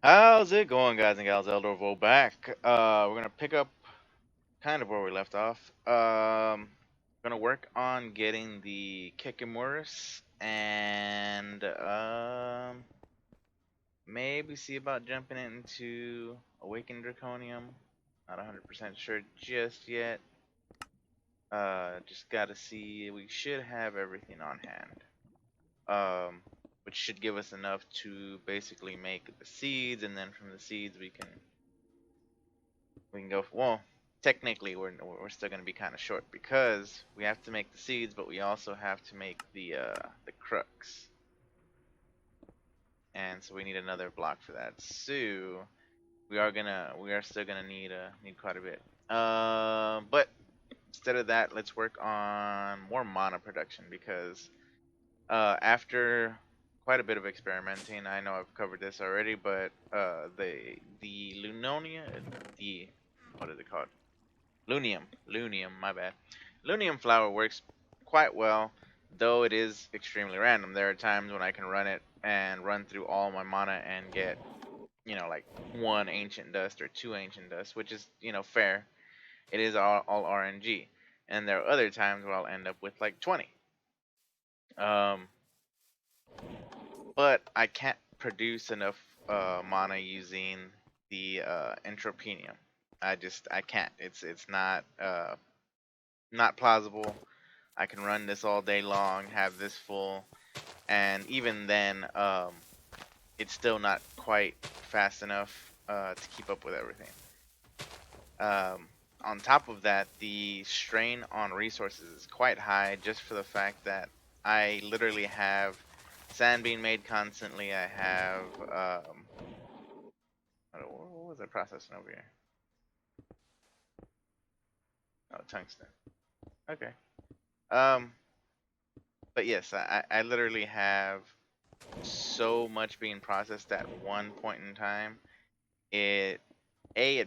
How's it going, guys and gals? Elderofwoe back. We're gonna pick up kind of where we left off. Gonna work on getting the Kikimurus and maybe see about jumping into Awakened Draconium. Not 100% sure just yet. Just gotta see. We should have everything on hand. Which should give us enough to basically make the seeds, and then from the seeds we can go. Well, technically, we're still going to be kind of short because we have to make the seeds, but we also have to make the crux, and so we need another block for that. So we are still gonna need quite a bit. But instead of that, let's work on more mana production because after quite a bit of experimenting, I know I've covered this already, but the Lunonia, the what is it called? Lunium, my bad. Lunium flower works quite well, though it is extremely random. There are times when I can run it and run through all my mana and get, like one ancient dust or two ancient dust, which is, fair. It is all RNG. And there are other times where I'll end up with like 20. Um, but I can't produce enough mana using the Entropenium. I can't. It's not plausible. I can run this all day long, have this full, and even then, it's still not quite fast enough to keep up with everything. On top of that, the strain on resources is quite high just for the fact that I literally have sand being made constantly. I have, what was I processing over here? Oh, tungsten. Okay. Um, but yes, I literally have so much being processed at one point in time. It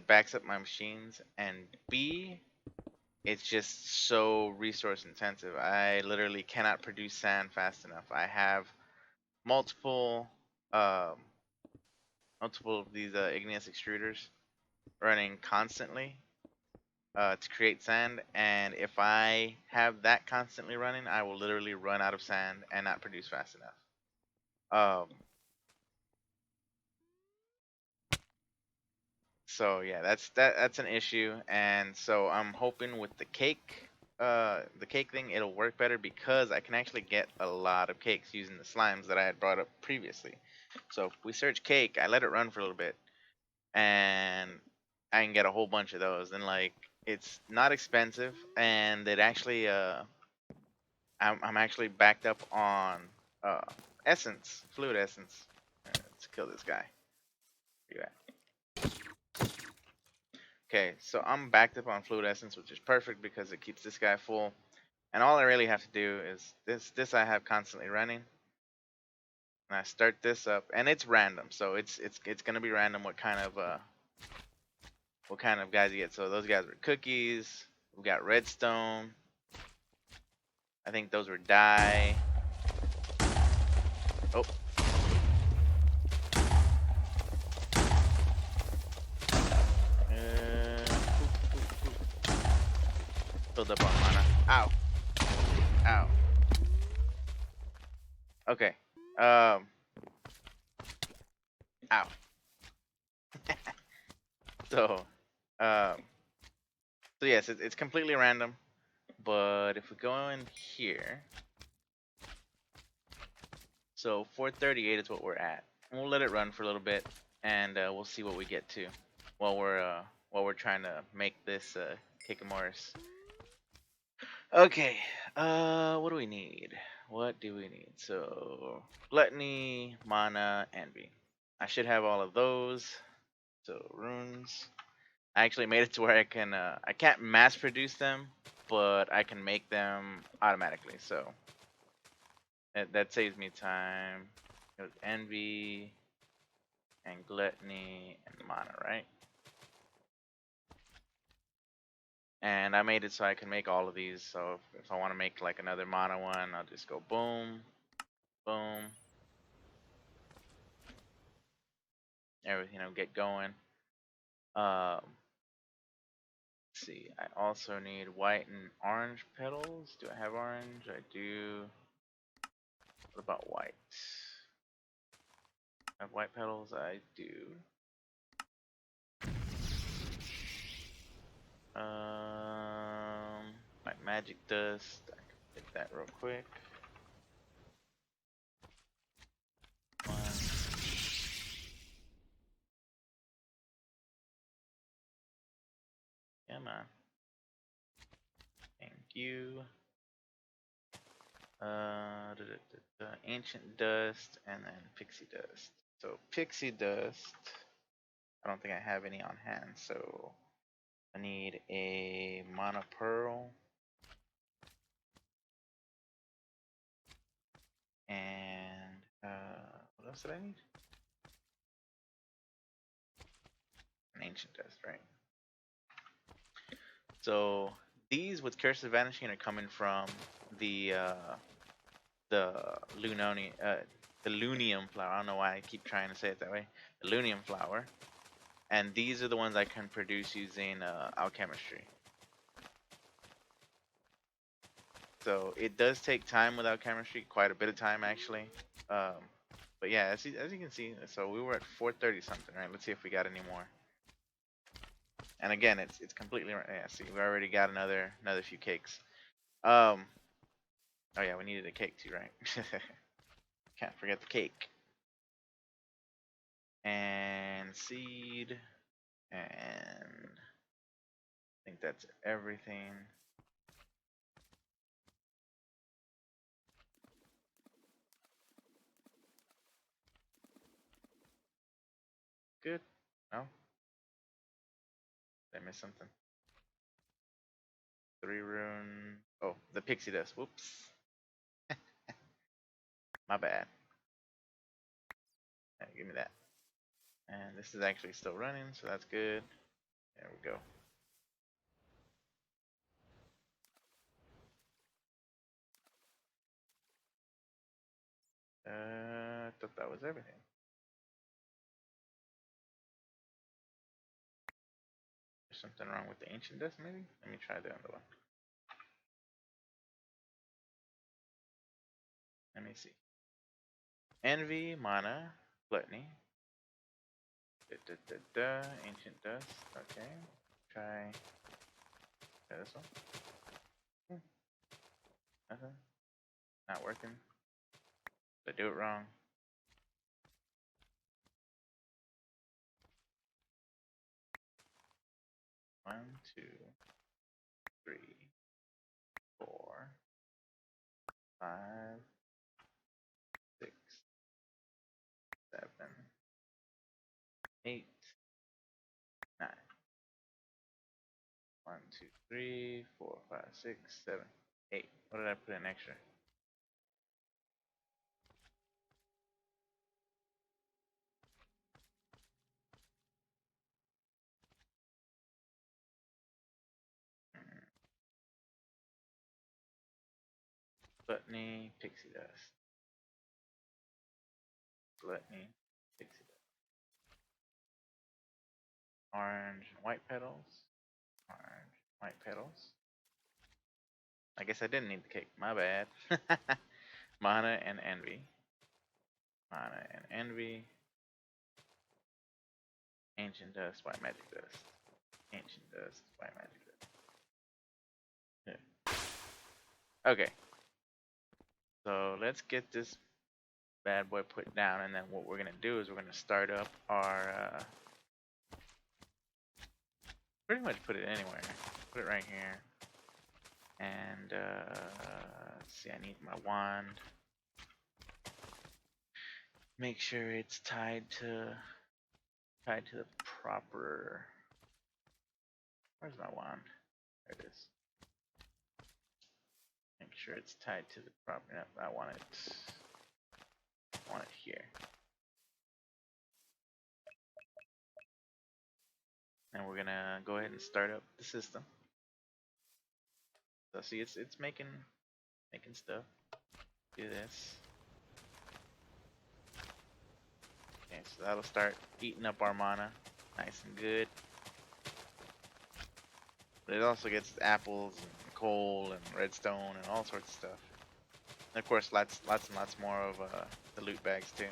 backs up my machines, and B, it's just so resource intensive. I literally cannot produce sand fast enough. I have multiple um multiple of these igneous extruders running constantly to create sand, and if I have that constantly running, I will literally run out of sand and not produce fast enough. So yeah, that's an issue, and so I'm hoping with the cake thing, it'll work better because I can actually get a lot of cakes using the slimes that I had brought up previously. So if we search cake, I let it run for a little bit, and I can get a whole bunch of those. And like, it's not expensive, and it actually I'm actually backed up on uh essence, fluid essence. Let's kill this guy. Where you at? Okay, so I'm backed up on Fluid Essence, which is perfect because it keeps this guy full. And all I really have to do is this I have constantly running. And I start this up, and it's random, so it's gonna be random what kind of guys you get. So those guys were cookies. We got redstone. I think those were dye. Oh, filled up on mana. Ow, ow. Okay. Ow. So, um, so yes, it's completely random. But if we go in here, so 438 is what we're at. And we'll let it run for a little bit, and we'll see what we get to while we're trying to make this Kikimoris. Okay, what do we need? What do we need? So gluttony, mana, envy. I should have all of those. So runes. I actually made it to where I can't mass produce them, but I can make them automatically. So that saves me time. It was envy and gluttony and mana, right? And I made it so I can make all of these. So if I want to make like another mana one, I'll just go boom, boom. everything will get going. Um, let's see. I also need white and orange petals. Do I have orange? I do. What about white? I have white petals? I do. My magic dust. I can get that real quick. One. Come on. Thank you. Ancient dust and then pixie dust. So pixie dust. I don't think I have any on hand, so I need a mana pearl and what else did I need? An ancient dust, right? So these with Curse of Vanishing are coming from the Lunoni the Lunium flower. I don't know why I keep trying to say it that way. The Lunium flower. And these are the ones I can produce using alchemistry. So it does take time with alchemistry, quite a bit of time actually. But yeah, as you can see, so we were at 430 something, right? Let's see if we got any more. And again, it's completely, yeah, see, we already got another few cakes. Oh yeah, we needed a cake too, right? Can't forget the cake. And seed, and I think that's everything. Good. No? Did I miss something? 3 rune. Oh, the pixie dust. Whoops. My bad. Right, give me that. And this is actually still running, so that's good. There we go. I thought that was everything. There's something wrong with the ancient dust, maybe? Let me try the other one. Let me see. Envy, mana, gluttony. Ancient dust. Okay. Try this one. Nothing. Not working. Did I do it wrong? One, two, three, 4, 5, 6, 7, 8, 9. 1, 2, 3, 4, 5, 6, 7, 8. What did I put in extra? Gluttony, pixie dust. Gluttony, pixie dust. Orange and white petals. Orange, white petals. I guess I didn't need the cake. My bad. Mana and envy. Mana and envy. Ancient dust, white magic dust. Ancient dust, white magic dust. Yeah. Okay. So let's get this bad boy put down, and then what we're gonna do is we're gonna start up our pretty much put it anywhere. Put it right here. And let's see, I need my wand. Make sure it's tied to the proper. Where's my wand? There it is. Make sure it's tied to the proper. Yep, I want it here. And we're gonna go ahead and start up the system. So see, it's making stuff. Do this. Okay, so that'll start eating up our mana, nice and good. But it also gets apples and coal and redstone and all sorts of stuff. And of course, lots and lots more of the loot bags too.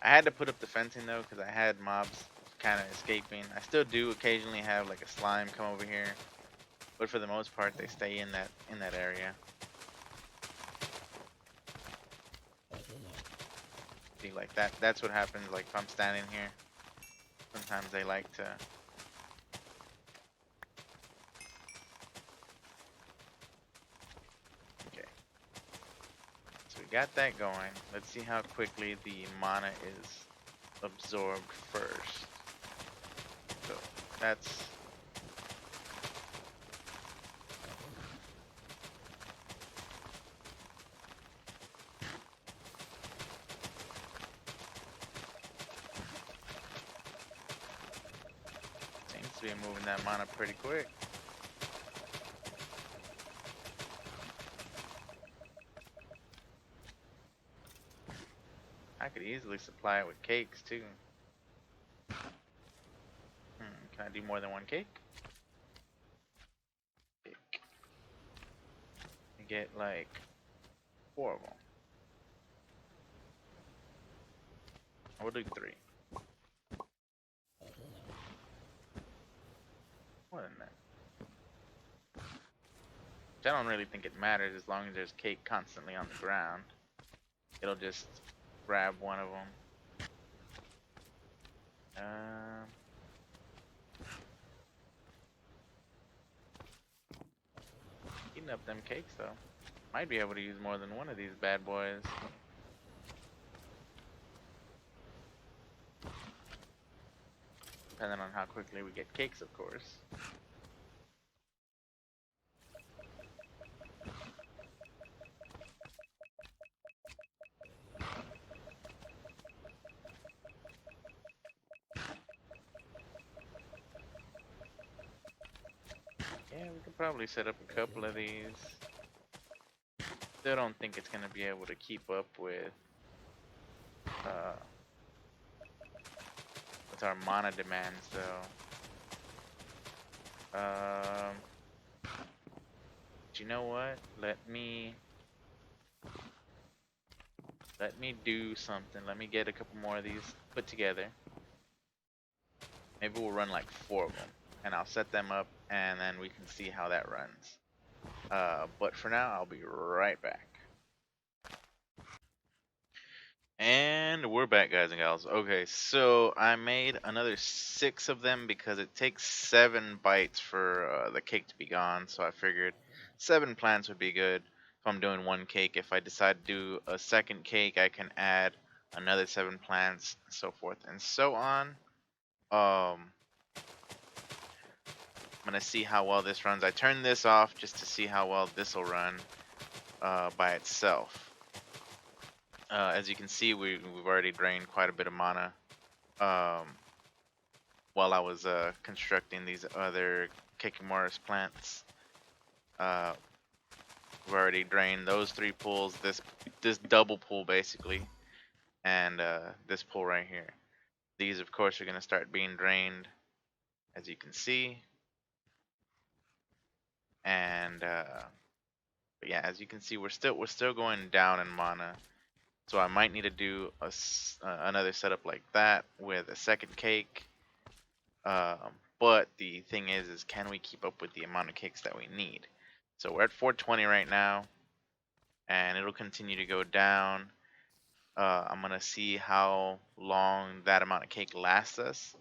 I had to put up the fencing though because I had mobs kind of escaping. I still do occasionally have like a slime come over here, but for the most part they stay in that area. See, like that's what happens. Like if I'm standing here, sometimes they like to. Okay, so we got that going. Let's see how quickly the mana is absorbed first. So that's seems to be moving that mana pretty quick. I could easily supply it with cakes too. Can I do more than one cake? Cake. I get like 4 of them. We'll do 3. More than that. Which I don't really think it matters as long as there's cake constantly on the ground. It'll just grab one of them. Eating up them cakes though. Might be able to use more than one of these bad boys. Depending on how quickly we get cakes, of course. Yeah, we could probably set up a couple of these. Still don't think it's gonna be able to keep up with our mana demands though. But you know what? Let me do something. Let me get a couple more of these put together. Maybe we'll run like 4 of them, and I'll set them up, and then we can see how that runs. But for now, I'll be right back. And we're back, guys and gals. Okay, so I made another 6 of them because it takes 7 bites for the cake to be gone. So I figured 7 plants would be good if I'm doing 1 cake. If I decide to do a second cake, I can add another 7 plants, so forth and so on. I'm gonna see how well this runs. I turned this off just to see how well this will run by itself. As you can see, we've already drained quite a bit of mana while I was constructing these other Kekimaris plants. We've already drained those 3 pools, this double pool basically, and this pool right here. These, of course, are going to start being drained, as you can see. And but yeah, as you can see, we're still going down in mana. So I might need to do another setup like that with a second cake. But the thing is can we keep up with the amount of cakes that we need? So we're at 420 right now, and it'll continue to go down. I'm gonna see how long that amount of cake lasts us,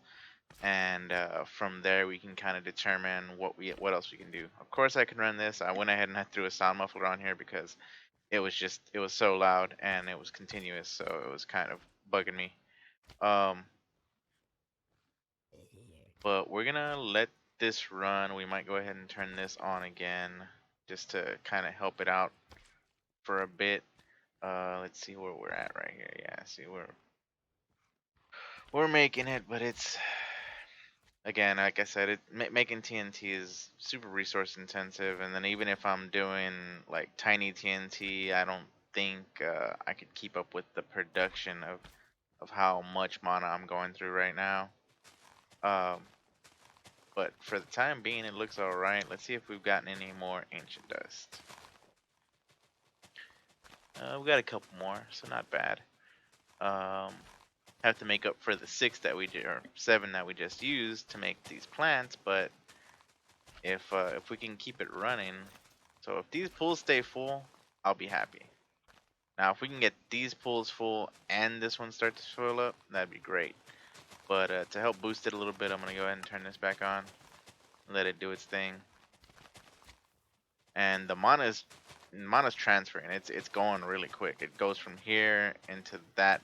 and from there we can kind of determine what else we can do. Of course, I can run this. I went ahead and I threw a sound muffler on here because it was so loud and it was continuous, so it was kind of bugging me. But we're gonna let this run. We might go ahead and turn this on again just to kind of help it out for a bit. Let's see where we're at right here. Yeah, see we're making it, but it's, again, like I said, making TNT is super resource intensive, and then even if I'm doing like tiny TNT, I don't think I could keep up with the production of how much mana I'm going through right now. Um, but for the time being, it looks alright. Let's see if we've gotten any more ancient dust. We got a couple more, so not bad. Have to make up for the 6 that we did, or 7 that we just used to make these plants. But if we can keep it running, so if these pools stay full, I'll be happy. Now, if we can get these pools full and this one starts to fill up, that'd be great. But to help boost it a little bit, I'm gonna go ahead and turn this back on, let it do its thing. And the mana's transferring. It's going really quick. It goes from here into that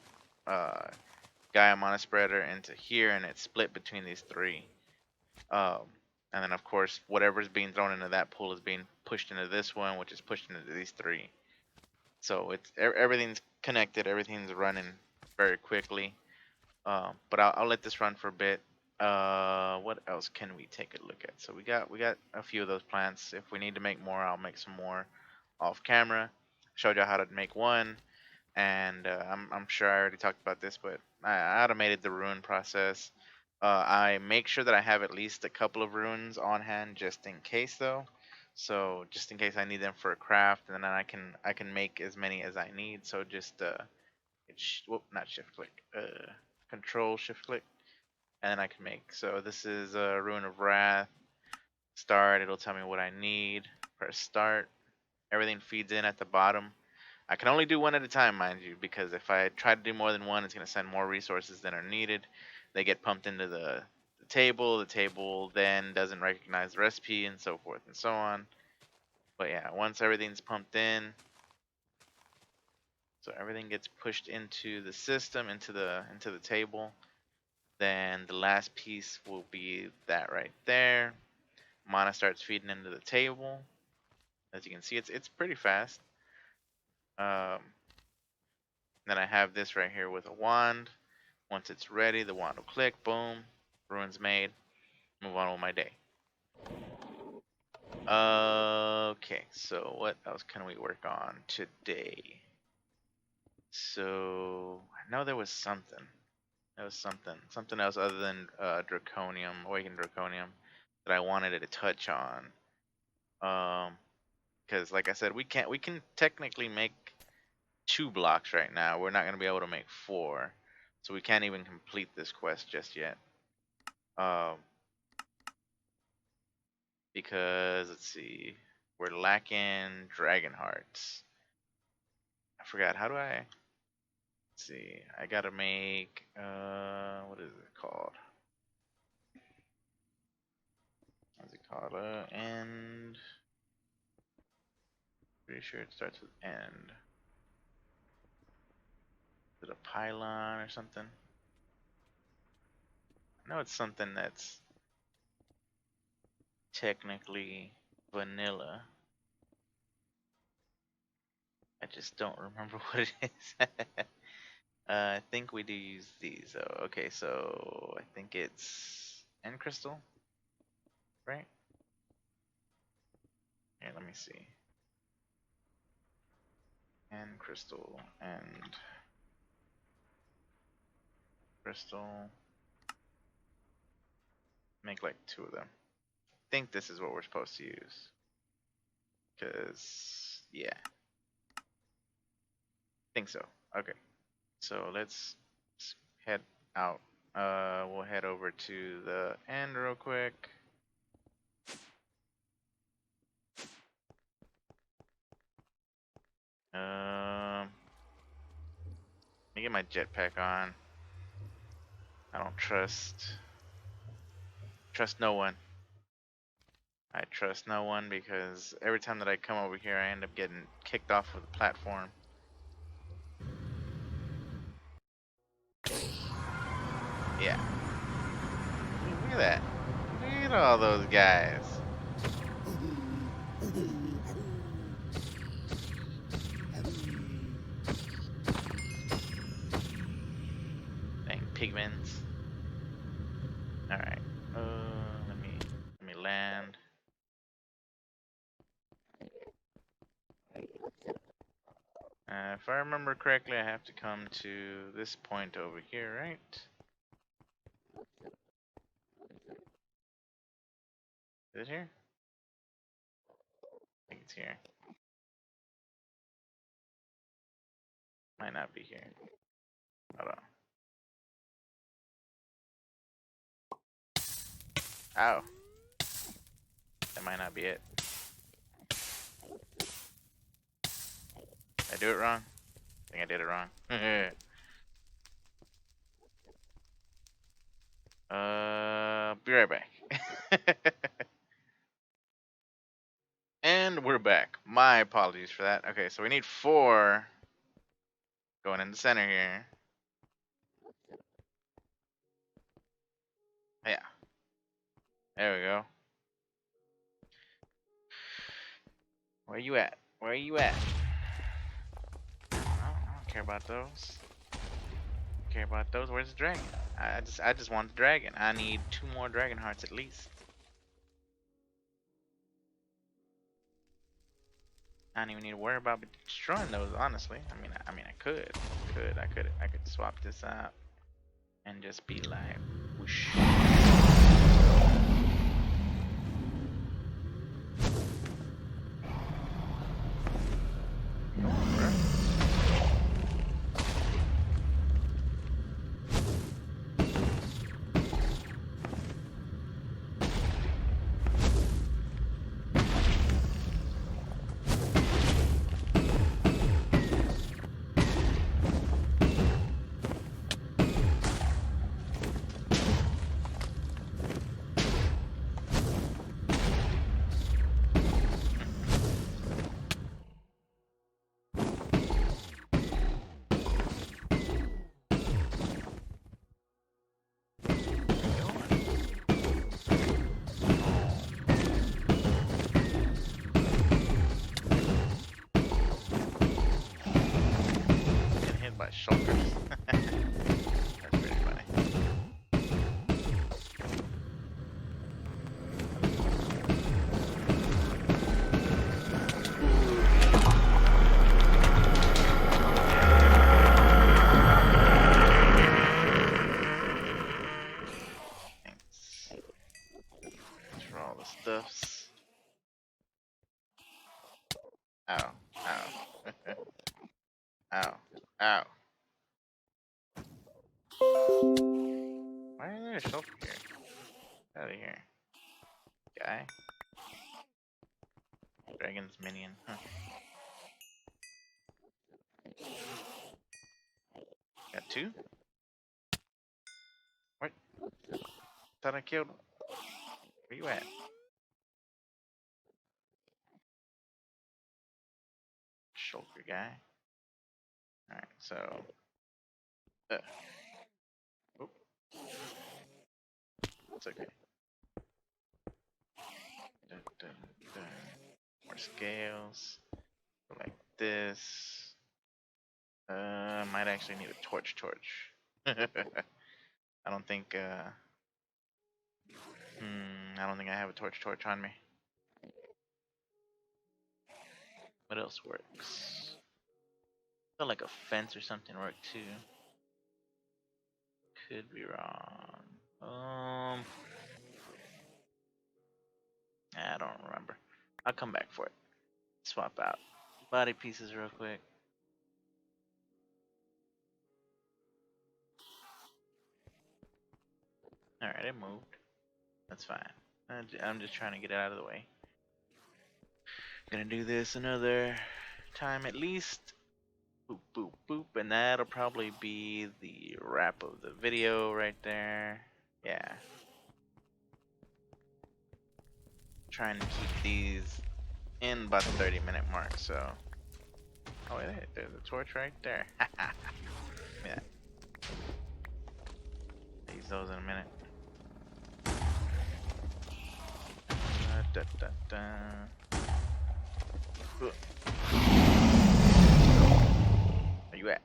Gaia mana spreader into here, and it's split between these 3. And then of course whatever's being thrown into that pool is being pushed into this one, which is pushed into these 3. So it's everything's connected. Everything's running very quickly. But I'll let this run for a bit. What else can we take a look at? So we got a few of those plants. If we need to make more, I'll make some more off camera. Showed you how to make one, and I'm sure I already talked about this, but I automated the ruin process. I make sure that I have at least a couple of ruins on hand just in case, though. So just in case I need them for a craft, and then I can make as many as I need. So just not shift click, control shift click, and then I can make. So this is a Ruin of Wrath. Start. It'll tell me what I need. Press start. Everything feeds in at the bottom. I can only do one at a time, mind you, because if I try to do more than one, it's going to send more resources than are needed. They get pumped into the table. The table then doesn't recognize the recipe, and so forth and so on. But yeah, once everything's pumped in, so everything gets pushed into the system, into the table, then the last piece will be that right there. Mana starts feeding into the table. As you can see, it's pretty fast. Then I have this right here with a wand. Once it's ready, the wand will click, boom, ruins made. Move on with my day. Okay, so what else can we work on today? So I know there was something. There was something else other than Draconium, Awakened Draconium, that I wanted to touch on. Because like I said, we can technically make 2 blocks right now. We're not gonna be able to make 4, so we can't even complete this quest just yet. Because let's see, we're lacking dragon hearts. I forgot, how do I? Let's see, I gotta make what is it called? What's it called? End. Pretty sure it starts with end. Is it a pylon or something? I know it's something that's technically vanilla. I just don't remember what it is. I think we do use these. Oh, okay, so I think it's end crystal, right? Here, let me see. And crystal and crystal. Make like 2 of them. I think this is what we're supposed to use. Cause yeah. I think so. Okay. So let's head out. We'll head over to the end real quick. Let me get my jetpack on. I don't trust no one. I trust no one because every time that I come over here, I end up getting kicked off of the platform. Yeah. Look at that. Look at all those guys. Dang pigments. Alright. Let me land. if I remember correctly, I have to come to this point over here, right? Is it here? I think it's here. Might not be here. Hold on. Ow. That might not be it. Did I do it wrong? I think I did it wrong. Be right back. And we're back. My apologies for that. Okay, so we need 4 going in the center here. Yeah. There we go. Where you at? Where you at? I don't care about those. Care about those. Where's the dragon? I just want the dragon. I need 2 more dragon hearts at least. I don't even need to worry about destroying those, honestly. I mean, I could swap this out and just be like, whoosh. Shoulders. That's pretty funny. Thanks. Thanks for all the stuffs. Ow. Ow. Ow. Ow. Why is there a shelf here? Get out of here. Guy. Dragon's minion. Huh. Got 2? What? Thought I killed him. Where you at? Shulker guy. Alright, so. Oop. It's okay. More scales. Like this. Might actually need a torch. I don't think I don't think I have a torch on me. What else works? I feel like a fence or something worked too. Could be wrong. I don't remember. I'll come back for it. Swap out body pieces real quick. Alright, it moved. That's fine. I'm just trying to get it out of the way. Gonna do this another time at least. Boop, boop, boop. And that'll probably be the wrap of the video right there. Yeah. Trying to keep these in about the 30-minute mark, so. Oh, wait, there's a torch right there. Yeah. Use those in a minute. Where you at?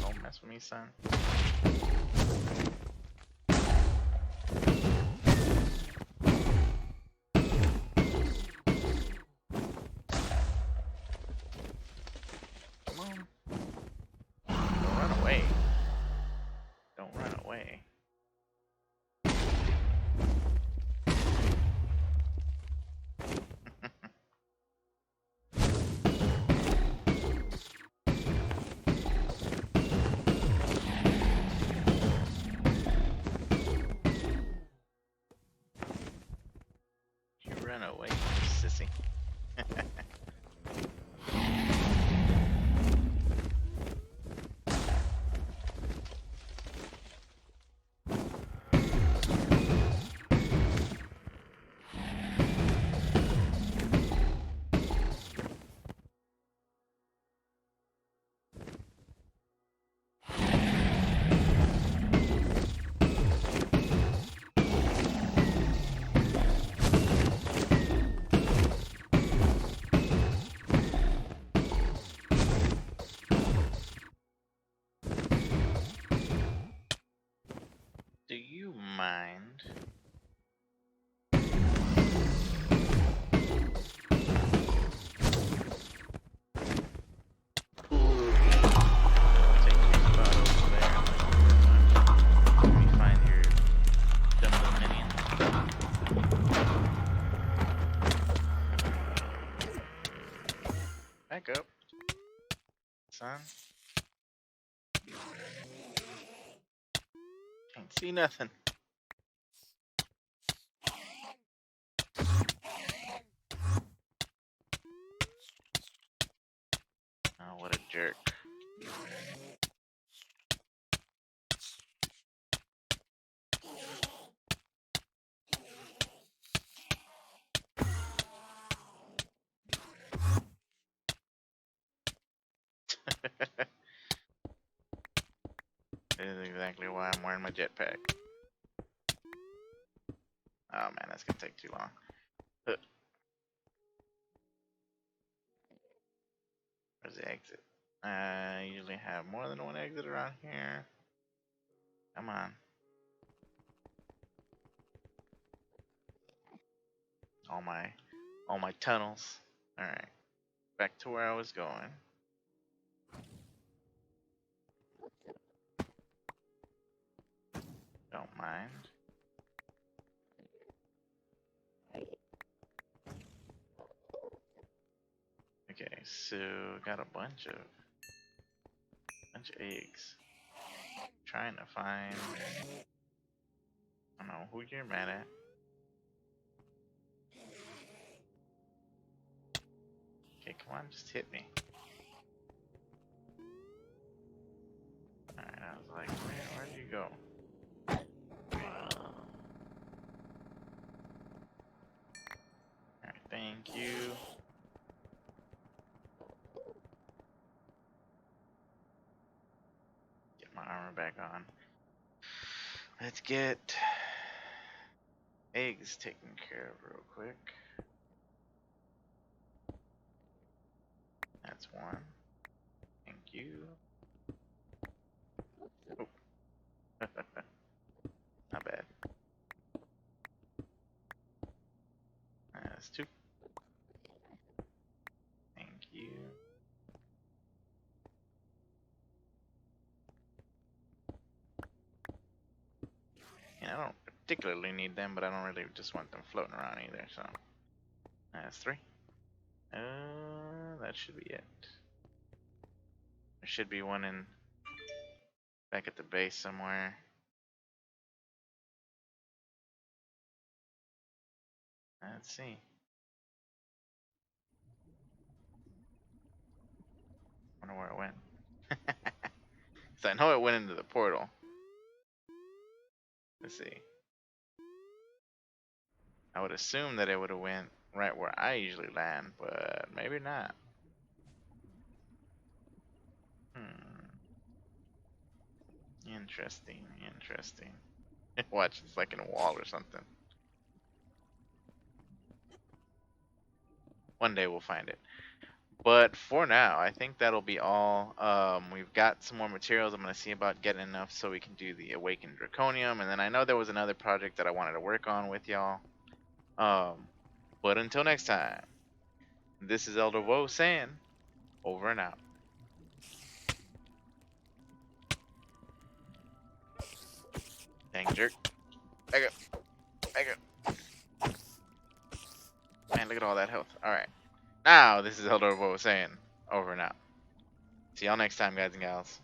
Don't mess with me, son. see. Do you mind? Take your spot over there. Let me find your dumb little minion. Back up, son. Can't see nothing. Oh, what a jerk. This is exactly why I'm wearing my jetpack. Oh man, that's gonna take too long. Where's the exit? I usually have more than one exit around here. Come on. All my tunnels. Alright. Back to where I was going. Don't mind. Okay, so got a bunch of eggs. Trying to find, I don't know who you're mad at. Okay, come on, just hit me. Alright, I was like, where'd you go? Alright, thank you. Get my armor back on. Let's get eggs taken care of real quick. That's one. Thank you. Oh. Not bad. That's two. Thank you. And I don't particularly need them, but I don't really just want them floating around either, so. That's three. That should be it. There should be one in back at the base somewhere. Let's see. Wonder where it went. So I know it went into the portal. Let's see. I would assume that it would have went right where I usually land, but maybe not. Interesting, interesting. Watch, it's like in a wall or something. One day we'll find it. But for now, I think that'll be all. We've got some more materials. I'm going to see about getting enough so we can do the Awakened Draconium. And then I know there was another project that I wanted to work on with y'all. But until next time, this is Elderofwoe saying, over and out. Dang jerk. Back up. Back up. Man, look at all that health. Alright. Now, this is Elderofwoe saying, over and out. See y'all next time, guys and gals.